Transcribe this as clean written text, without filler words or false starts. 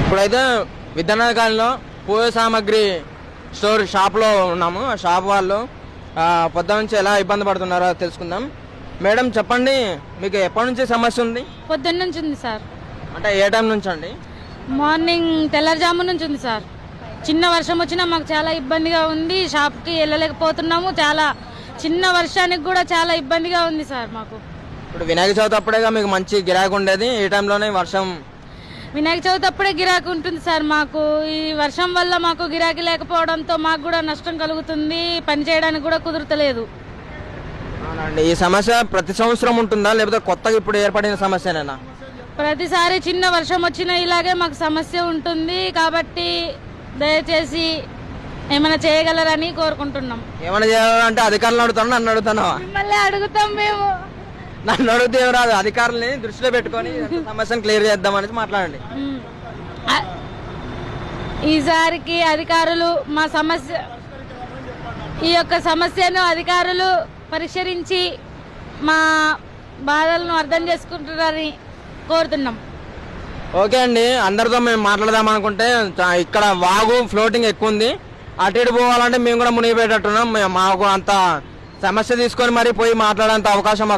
ఇప్పుడైతే విద్యానగర్ కాలనీలో పూజ సామాగ్రి స్టోర్ షాప్లో ఉన్నాము. ఆ షాప్ వాళ్ళు పొద్దు నుంచి ఎలా ఇబ్బంది పడుతున్నారో తెలుసుకుందాం. మేడం చెప్పండి, మీకు ఎప్పటి నుంచి సమస్య ఉంది? పొద్దున్న నుంచి ఉంది సార్. అంటే ఏ టైం నుంచి అండి? మార్నింగ్ తెల్లవారుజాము నుంచి ఉంది సార్. చిన్న వర్షం వచ్చినా మాకు చాలా ఇబ్బందిగా ఉంది. షాప్కి వెళ్ళలేకపోతున్నాము. చాలా చిన్న వర్షానికి కూడా చాలా ఇబ్బందిగా ఉంది సార్ మాకు. ఇప్పుడు వినాయక చవితి అప్పుడేగా మీకు మంచి గిరాకీ ఉండేది, ఈ టైంలోనే వర్షం. వినాయక చవితి అప్పుడే గిరాకీ ఉంటుంది సార్ మాకు. ఈ వర్షం వల్ల మాకు గిరాకీ లేకపోవడంతో మాకు కూడా నష్టం కలుగుతుంది. పని చేయడానికి కూడా కుదురుతలేదు. అవునండి. ఈ సమస్య ప్రతి సంవత్సరం ఉంటుందా లేకపోతే కొత్తగా ఇప్పుడు ఏర్పడిన సమస్యనేనా? ప్రతిసారి చిన్న వర్షం వచ్చినా ఇలాగే మాకు సమస్య ఉంటుంది. కాబట్టి దయచేసి ఏమైనా చేయగలరని కోరుకుంటున్నాం. ఏమైనా చేయాలంటే అధికారులు అడుగుతాను, నన్ను అడుగుతాను. మిమ్మల్ని అడుగుతాం మేము. నన్ను అడిగితే ఏం రాదు, అధికారులని దృష్టిలో పెట్టుకొని సమస్యను క్లియర్ చేద్దామని మాట్లాడండి. ఈసారికి అధికారులు మా సమస్య, ఈ యొక్క సమస్యను అధికారులు పరిష్కరించి మా బాధలను అర్థం చేసుకుంటున్నారని కోరుతున్నాం. ఓకే అండి, అందరితో మేము మాట్లాడదాం అనుకుంటే ఇక్కడ వాగు ఫ్లోటింగ్ ఎక్కువ ఉంది. అటు ఇటు పోవాలంటే మేము కూడా మునిగిపోయేటట్టున్నాం. మాకు అంత సమస్య తీసుకొని మరీ పోయి మాట్లాడేంత అవకాశం